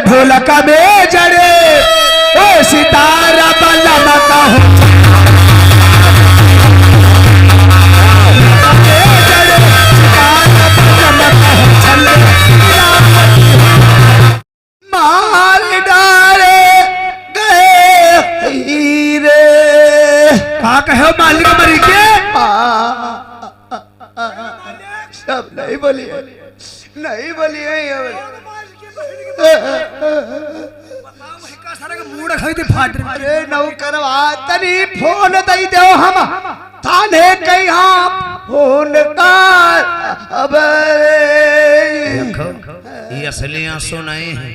ढोलक में जड़े ओ सितारा बल्लम का हो माल डाले गए हीरे। कहा कहो मालिक मरी के सब नहीं बोलिए नहीं बोलिए मूड खाई फाट। अरे नौकरवा तनी फोन दई दो हम थाने कहीं फोन का अब ये असली आंसू नहीं है,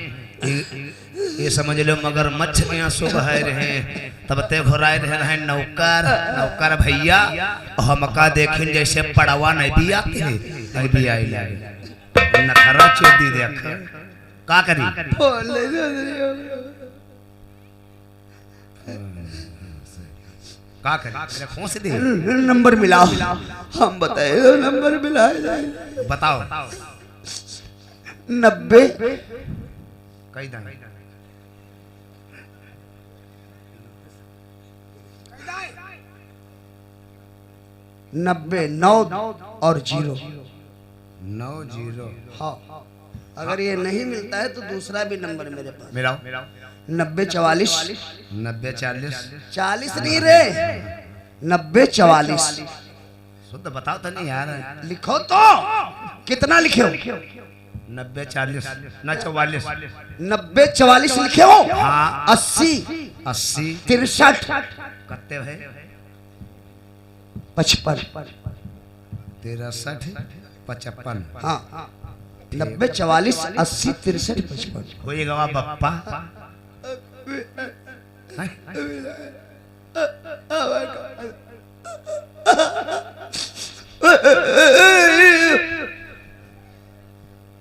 ये समझ लो मगर मच्छ के आंसू बह रहे हैं। तब ते घोराए रहे नौकर नौकर भैया हमका देखिन जैसे पड़वा नहीं भी आती है नहीं भी आई लगे नखरा चोदी देख का करी का करी खोस दे नंबर मिलाओ हम बताए नंबर मिलाए बताओ 90 कई दाई 90 9 और 0 9 0। हाँ अगर ये नहीं मिलता है तो दूसरा भी नंबर मेरे पास मिलाओ 90 44 90 40 40 नहीं रे 90 44 शुद्ध बताओ तो नहीं यार लिखो तो कितना लिखे हो 90 40 ना 44 90 44 लिखे हो हाँ 80 80 63 कत्ते है 55 63 55। हाँ 90 44 80 63 55 होएगा बप्पा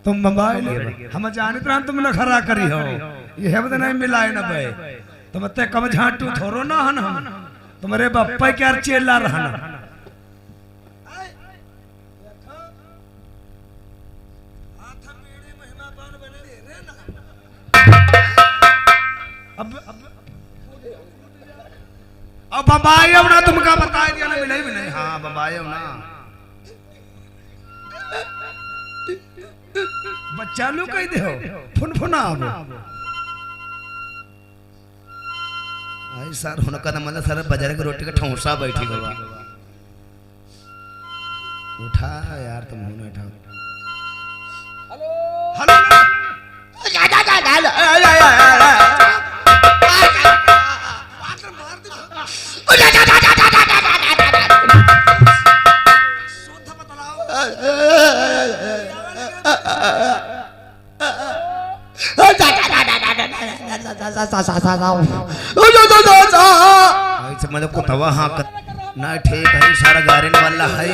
तुम मोबाइल हम जानते रह तुम खरा करी हो ये है नहीं मिलाए ना भाई तुम ते कम झाटू थोरो ना हन हम तुम्हारे बप्पा क्या चेला रहना अब बम्बाई अब ना तुमका बता दिया ना मिले भी नहीं। हाँ बम्बाई ना बच्चा लोग कह दे हो फुनफुना आई सर हुनका न मतलब सर बाजार के रोटी का ठौसा बैठी गवा उठा यार तुम हुन उठा हेलो मतलब कुतवा हाँ ना ठीक है सारा गारन वाला है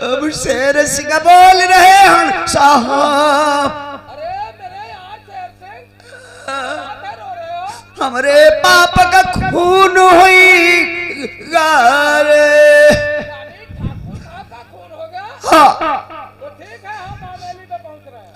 अब शेर सिंह बोल रहे हैं साहब हमारे पाप का खून हुई गारे हाँ तो ठीक है हम हवेली पे पहुंच रहे हैं।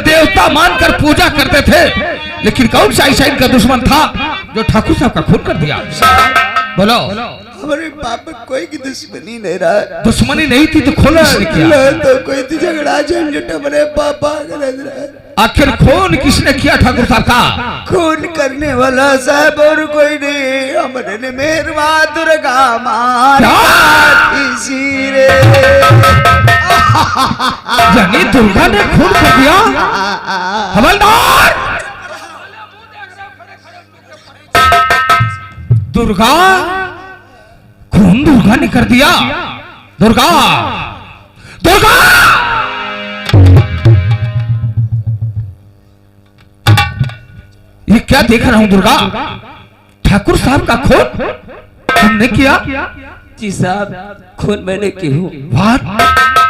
देवता मानकर पूजा करते थे, लेकिन कौन सा ऐसा इनका दुश्मन था जो ठाकुर साहब का खून कर दिया? बोलो। हमारे पापा कोई की दुश्मनी नहीं रहा। दुश्मनी नहीं थी तो खून किसने किया? तो कोई थी झगड़ा झंझट हमारे पापा आखिर खून किसने किया ठाकुर साहब का? खून करने वाला साहब और कोई नहीं, हमारे मेहरवा दुर्गा माँ इसी रे यानी दुर्गा ने खून कर दिया। हवलदार, दुर्गा, खून दुर्गा ने कर दिया। दुर्गा, दुर्गा, ये क्या देख रहा हूं दुर्गा? ठाकुर साहब का खून तुमने किया? जी साहब, खून मैंने की हूँ।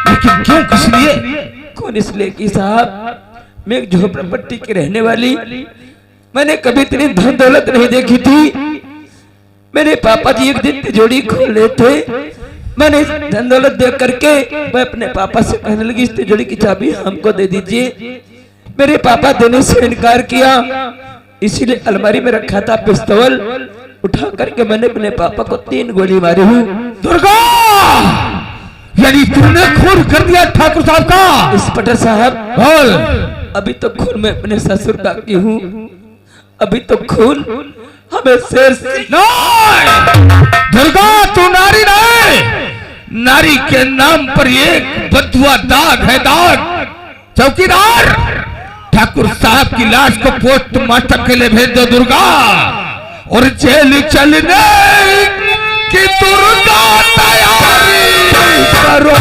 लेकिन क्यों, किस लिए? खून इसलिए की साहब, मैं एक झोपड़पट्टी की रहने वाली, मैंने कभी इतनी धन दौलत नहीं देखी थी। मेरे पापा जी एक दिन तिजोरी खोल रहे थे, मैंने धन दौलत देख करके मैं अपने पापा से कहने लगी इस तिजोरी की चाबी हमको दे दीजिए। मेरे पापा देने से इनकार किया, इसीलिए अलमारी में रखा था पिस्तौल, उठा करके मैंने अपने पापा को 3 गोली मारी हूँ। दुर्गा, यानी तुमने खून कर दिया ठाकुर साहब का? इंस्पेक्टर साहब, बोल। अभी तो खून मैं अपने ससुर का की हूँ, अभी तो खून हमें शेर सिंह। दुर्गा, तू नारी नहीं, नारी के नाम पर एक बदुआ दाग है, दाग। चौकीदार, ठाकुर साहब की लाश को पोस्टमार्टम के लिए भेज दो दुर्गा, और जेल चलने की दुर्गा तैयारी करो।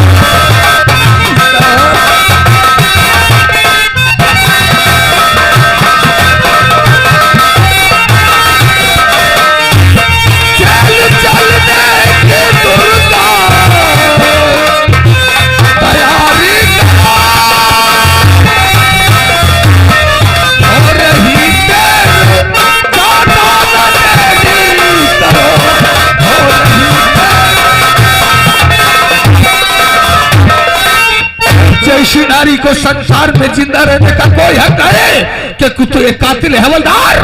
ऐसी नारी को संसार में जिंदा रहने का कोई हक है कि तू एक कातिल है। हवलदार,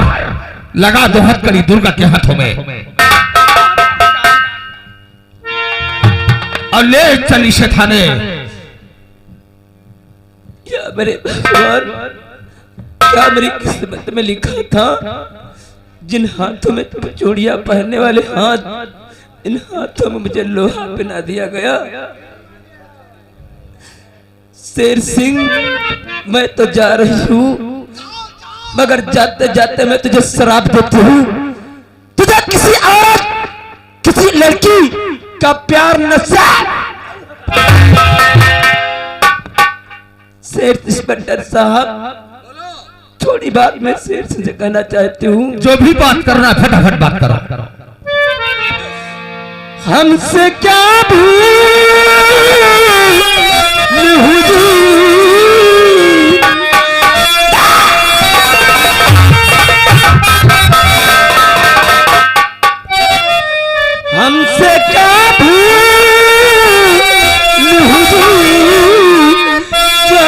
लगा दो हथकड़ी दुर्गा के हाथों में और ले चल इसे थाने। क्या मेरे भगवान, क्या मेरी किस्मत में लिखा था? जिन हाथों में तुम चूड़ियां पहनने वाले हाथ, इन हाथों में मुझे लोहा पहना दिया गया। शेर सिंह, मैं तो जा रही हूँ, मगर जाते जाते मैं तुझे श्राप देती हूँ, तुझे किसी औरत, किसी लड़की का प्यार नशा। शेर इंस्पेक्टर साहब, थोड़ी बात मैं शेर सिंह से कहना चाहती हूँ। जो भी बात करना है फटाफट बात करो। हमसे क्या भूल हुजूर, हमसे क्या भूल हुजूर, जो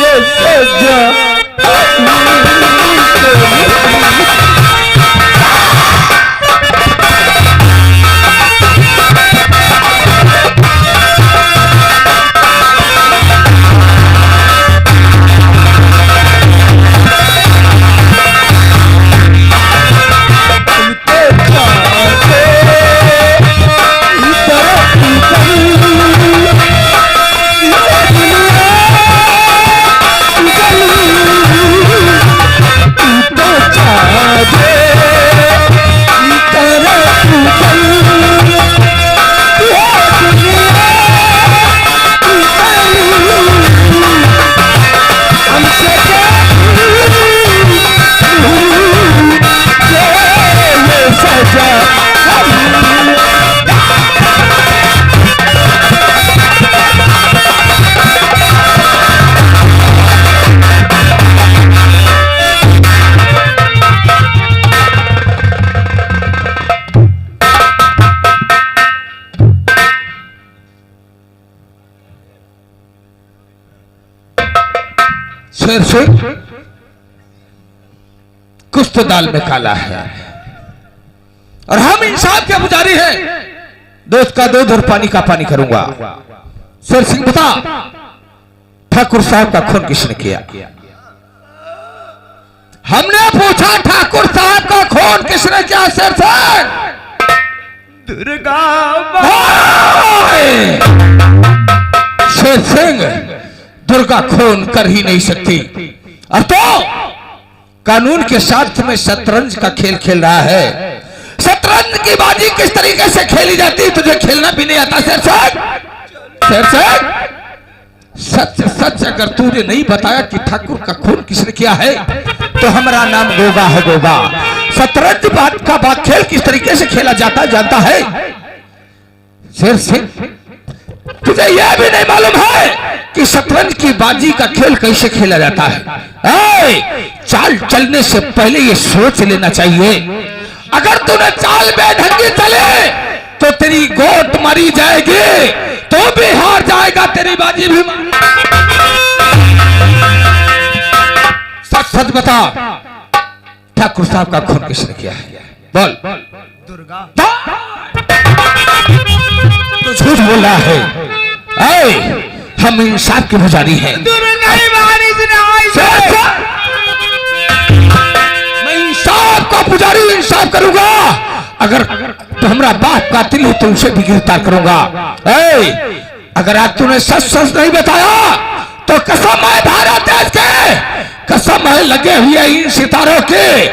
ये सजा शेर सिंह, कुछ तो दाल में काला है और हम इंसाफ के पुजारी हैं। दूध का दूध और पानी का पानी करूंगा। शेर सिंह, बता, ठाकुर साहब का खून किसने किया? हमने पूछा ठाकुर साहब का खून किसने किया? शेर सिंह, दुर्गा शेर सिंह दुर्गा खून कर ही नहीं सकती, और तो कानून के साथ में शतरंज का खेल खेल रहा है। शतरंज की बाजी किस तरीके से खेली जाती है तुझे खेलना भी नहीं आता शेर सिंह। शेर सिंह, सच सच अगर तूने नहीं बताया कि ठाकुर का खून किसने किया है तो हमारा नाम गोगा है। गोगा, शतरंज बात का खेल किस तरीके से खेला जाता है जानता है शेर सिंह? तुझे यह भी नहीं मालूम है कि शतरंज की बाजी का खेल कैसे खेला जाता है? चाल चलने से पहले ये सोच लेना चाहिए। अगर तूने चाल बेढंगी चले तो तेरी गोट मरी जाएगी, तो भी हार जाएगा, तेरी बाजी भी। सच सच बता, ठाकुर साहब का खून किसने किया है? बोल। दुर्गा। तो झूठ बोल रहा है। हम इंसाफ के पुजारी हैं। मैं इंसाफ का पुजारी, इंसाफ करूंगा। अगर तो हमारा बाप कातिल है तो उसे भी गिरफ्तार करूंगा। अगर आज तूने सच सच नहीं बताया तो कसम है भारत देश के, कसम है लगे हुए इन सितारों के,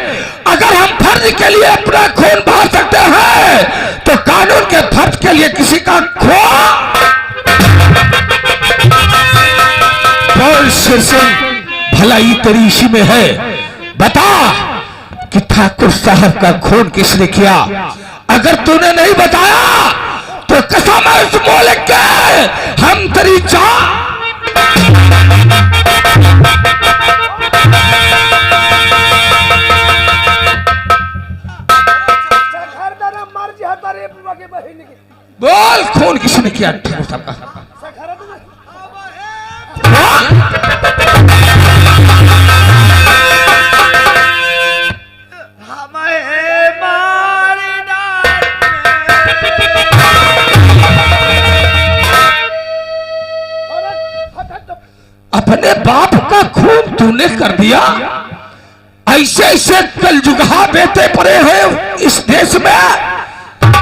अगर हम फर्ज के लिए अपना खून बहा सकते हैं तो कानून के फर्ज के लिए किसी का खून। बोल शेर सिंह, भलाई तेरी इसी में है। बता कि ठाकुर साहब का खून किसने किया। अगर तूने नहीं बताया तो कसम है उस मुल्क के, हम तेरी जान। बोल खून किसने किया ठाकुर साहब का? अपने बाप का खून तूने कर दिया। ऐसे ऐसे कलजुगहा बेटे पड़े हैं इस देश में,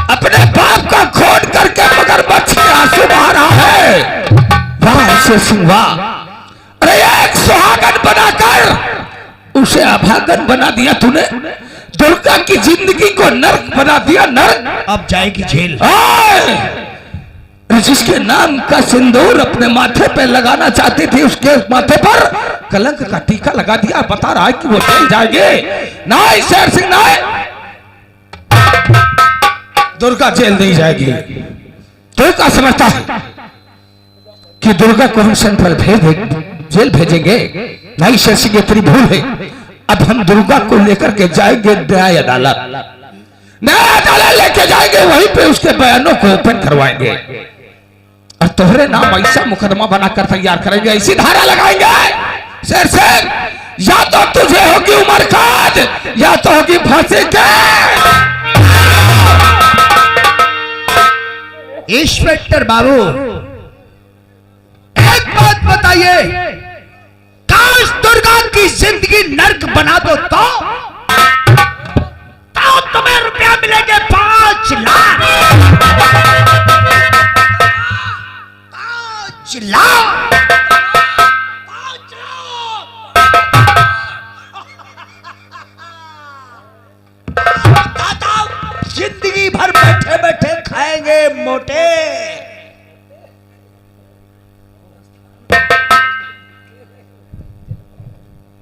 अपने बाप का खून करके मगरमच्छ के आंसू बहा रहा है। वाह शेर सिंह वाह। अरे एक सुहागन बनाकर उसे अभागन बना दिया तूने। दुर्गा की जिंदगी को नर्क बना दिया, नर्क। अब जाएगी जेल। जिसके नाम का सिंदूर अपने माथे पे लगाना चाहती थी उसके माथे पर कलंक का टीका लगा दिया। बता रहा है कि वो जेल जाएंगे। नहीं शेर सिंह नहीं, दुर्गा जेल नहीं जाएगी। तो क्या समझता है कि दुर्गा को हम सेंट्रल जेल भेजेंगे? नहीं शेर सिंह, ये तेरी भूल है। अब हम दुर्गा को लेकर के जाएंगे न्याय अदालत, न्याय अदालत लेके जाएंगे, वहीं पे उसके बयानों को ओपन करवाएंगे और तोहरे नाम ऐसा मुकदमा बनाकर तैयार करेंगे, ऐसी धारा लगाएंगे शेर सिंह, या तो तुझे होगी उम्र कैद या तो होगी फांसी के। इंस्पेक्टर बाबू, एक बात बताइए, काश दुर्गा की जिंदगी नर्क बना दो तो तुम्हें रुपया मिलेंगे 5 लाख। 5 लाख। 5 लाख जिंदगी भर बैठे बैठे खाएंगे मोटे।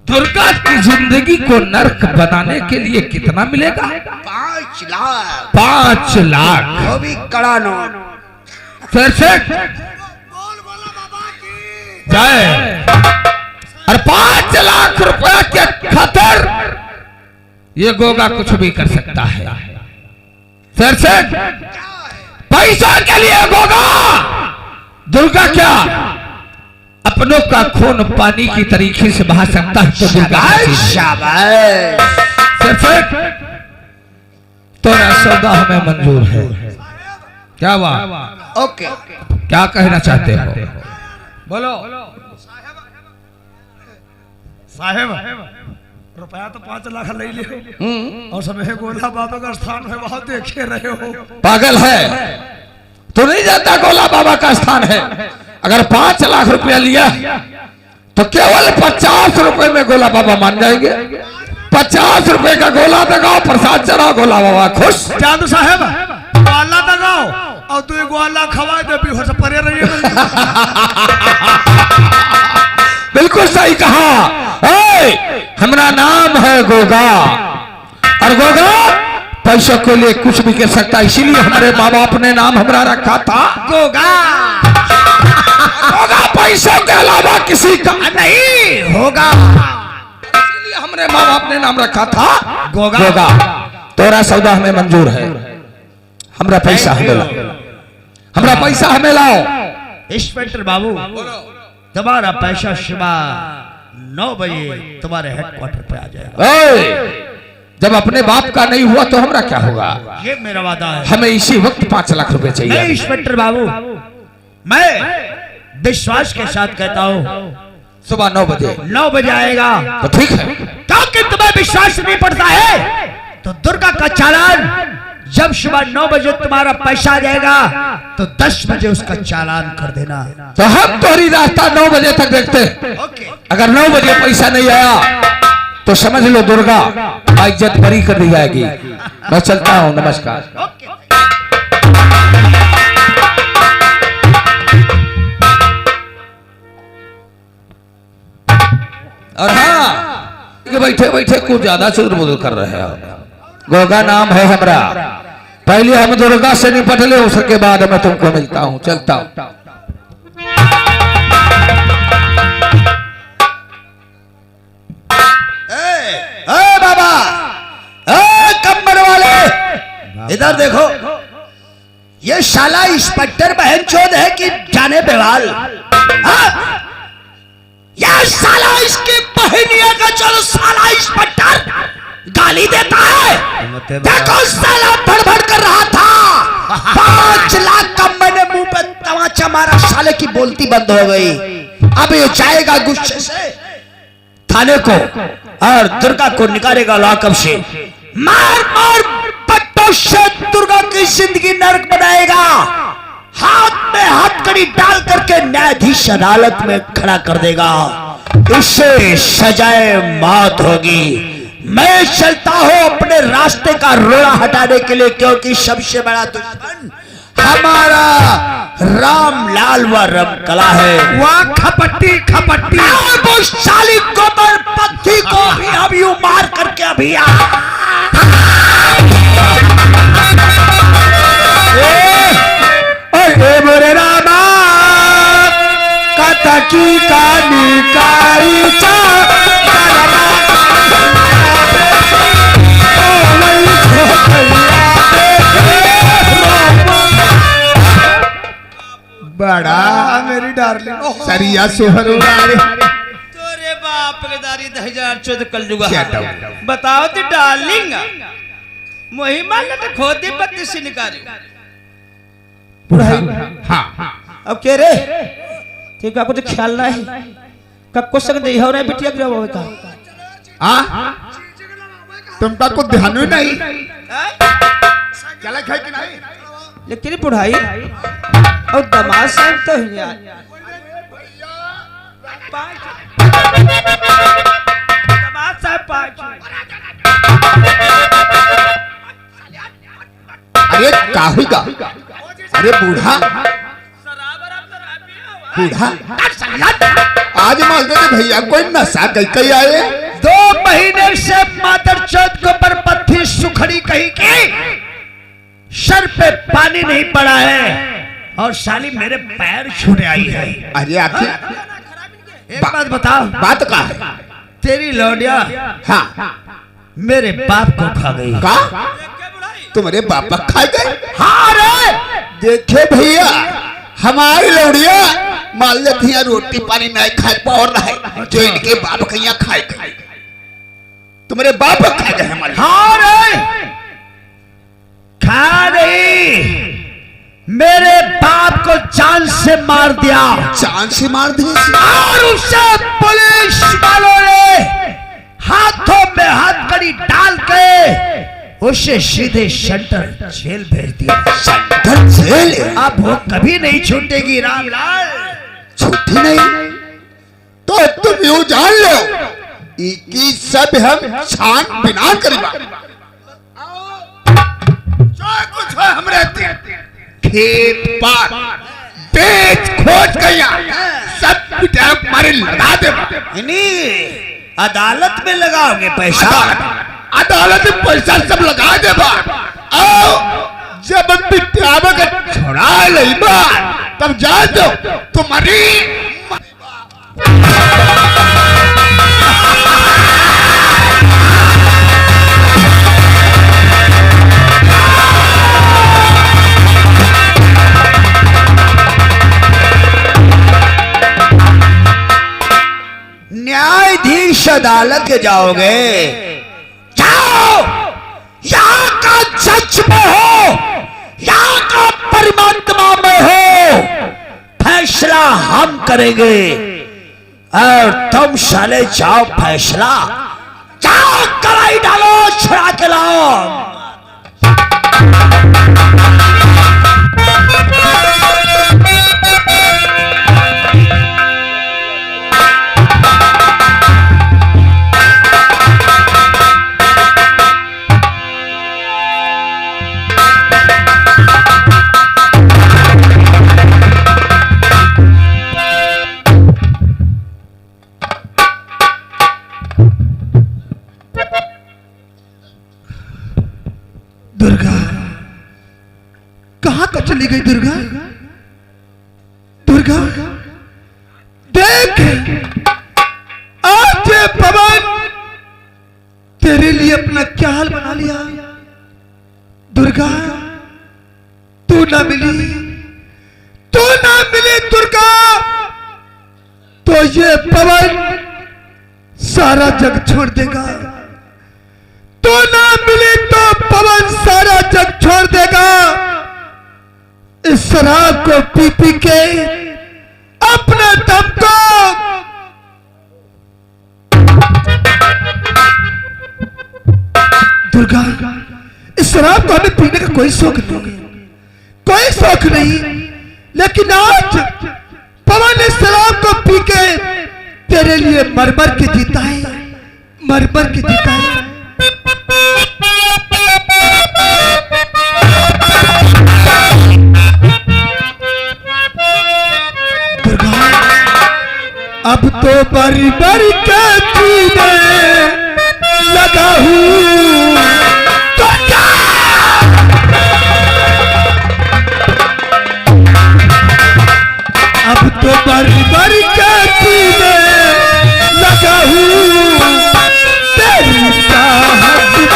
दुर्गा की जिंदगी को नर्क बनाने के लिए कितना मिलेगा? 5 लाख। 5 लाख, वो भी कड़ा नोट। फिर से जाए और 5 लाख रुपया के खातिर ये गोगा कुछ भी कर सकता है। फिर से पैसा के लिए गोगा, दुर्गा क्या अपनों का खून पानी की तरीके से बहा सकता है? तो दुर्गा तोरा सौदा हमें मंजूर है। क्या बात? ओके। क्या कहना चाहते हो? बोलो। साहेब रुपया तो 5 लाख ले लियो और सब गोला बाबा का स्थान है वहां देखे रहे हो। पागल है, तू नहीं जानता गोला बाबा का स्थान है। अगर 5 लाख रुपया लिया तो केवल 50 रुपए में गोला बाबा मान जाएंगे। 50 रुपए का गोला दगाओ, प्रसाद चढ़ाओ, गोला बाबा खुश। जादू साहब ग्वाला दगाओ और तू ग्वाला खवाए दे भी हो से परे रहिए। बिल्कुल सही कहा। हमारा नाम है गोगा और गोगा पैसों के लिए कुछ भी कर सकता, इसीलिए हमारे माँ बाप ने नाम हमारा रखा था गोगा। गोगा पैसों के अलावा किसी का नहीं होगा, इसीलिए हमारे माँ बाप ने नाम रखा था गोगा। गोगा। तोरा सौदा हमें मंजूर है, हमारा पैसा हमें लाओ, हमारा पैसा हमें लाओ। इंस्पेक्टर बाबू तुम्हारा पैसा सुबह 9 बजे तुम्हारे हेडक्वार्टर पे आ जाएगा। जब अपने बाप का नहीं हुआ तो हमारा क्या होगा? ये मेरा वादा है। हमें इसी वक्त 5 लाख रुपए चाहिए। नहीं इंस्पेक्टर बाबू, मैं विश्वास के साथ कहता हूँ सुबह 9 बजे आएगा तो ठीक है। क्योंकि तुम्हें विश्वास नहीं पड़ता है तो दुर्गा का चालान जब सुबह 9 बजे तुम्हारा पैसा आ जाएगा तो 10 बजे उसका चालान कर देना। तो हम तुम्हारी रास्ता 9 बजे तक देखते हैं। अगर 9 बजे पैसा नहीं आया तो समझ लो दुर्गा इज्जत बरी कर दी जाएगी। मैं चलता हूँ, नमस्कार। और हाँ, बैठे बैठे कुछ ज्यादा चुदर कर रहे हैं। गोगा नाम है हमारा, पहले हम दुर्गा से निपट ले, उसके बाद मैं तुमको मिलता हूँ। चलता हूँ। बाबा कम्बड़ वाले इधर देखो, ये शाला इंस्पेक्टर बहनचोद है कि जाने बेवाल। ये साला इसकी बहनिया का जो साला इंस्पेक्टर गाली देता है, देखो साला भड़बड़ कर रहा था। 5 लाख का मैंने मुंह पे तमाचा मारा, साले की बोलती बंद हो गई। अब ये जाएगा गुस्से से थाने को और दुर्गा को निकालेगा लॉकअप से। मार मार पट्टों से दुर्गा की जिंदगी नरक बनाएगा। हाथ में हथकड़ी डाल करके न्यायाधीश अदालत में खड़ा कर देगा। इससे सजाए मौत होगी। मैं चलता हूं अपने रास्ते का रोड़ा हटाने के लिए, क्योंकि सबसे बड़ा दुश्मन हमारा रामलाल व रमकला है। वहाँ खपट्टी खपट्टी वो साली गोबर पत्थी को भी अभी मार करके अभी मोरे रामा कतकी कानी काई चा बड़ा मेरी डार्लिंग सरिया सोहर तोरे बाप के दारी 2014 कल जुगा बताओ तो डार्लिंग मोही मान तो खोदे पत्ती से निकाली। हाँ अब के रे ठीक है, कुछ ख्याल ना है कक्को संग दे हो रे बिटिया के होवे का। तुमका कुछ ध्यान ही नहीं चला खाई कि नहीं। लेकिन पढ़ाई और दमाद साहब तो है यार। दमाद साहब 5। अरे काहुगा, अरे बूढ़ा बूढ़ा आज मान दे भैया कोई नशा कहीं आए। 2 महीने से मादर चौथ को पर पत्थी सुखड़ी कहीं की सर पे पानी नहीं पड़ा है और साली मेरे पैर छूटे आई है। अरे आखिर एक बात बता, बात का है? तेरी लौंडिया हाँ मेरे बाप को खा गई। का तुम्हारे बापा खा गए? हाँ रे, देखे भैया हमारी लौड़िया मान लेती है रोटी पानी नहीं खाए पावर रहे जो इनके बाप कहीं खाए खाए। तुम्हारे बाप खा गए हमारे? हाँ रे, खा गई। मेरे बाप को जान से मार दिया। जान से मार दिया और उसे पुलिस वालों ने हाथों में हथकड़ी डाल के उसे सीधे सेंट्रल जेल भेज दिया। Central jail? अब वो कभी नहीं छूटेगी रामलाल। झूठी नहीं तो तुम यूं जान लो इकी सब हम छान बिना करीबा जो कुछ है हमरे खेत पार बेच खोज गया सब पिटा मारे लगा दे अदालत में लगाओगे पैसा? अदालत में पैसा सब लगा दे आओ जब पिटावे का छोड़ा नहीं तब जा दो तुम्हारी न्यायाधीश अदालत के जाओगे? जाओ, यहाँ का जज में हो, यहाँ का परमात्मा में हो, फैसला हम करेंगे और तुम साले जाओ फैसला, जाओ कलाई डालो, छुड़ा के लाओ। दुर्गा कहां का चली गई? दुर्गा दुर्गा देख आज ये पवन तेरे लिए अपना क्या हाल बना लिया। दुर्गा तू ना मिली दुर्गा तो ये पवन सारा जग छोड़ देगा। तो ना मिली तो पवन सारा जग छोड़ देगा। इस शराब को पी पी के अपने दम को दुर्गा इस शराब को हमें पीने का कोई शौक नहीं, लेकिन आज पवन इस शराब को पी के तेरे लिए मरमर के जीता है। अब तो बरी बरी के जीने लगा हूँ तो क्या अब तो बरी बरी के जीने लगा हूँ तेरी चाहत में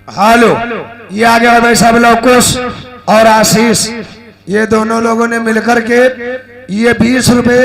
हेलो, ये आ गया भाई साहब लवकुश और आशीष, ये दोनों लोगों ने मिलकर के ये 20 रुपए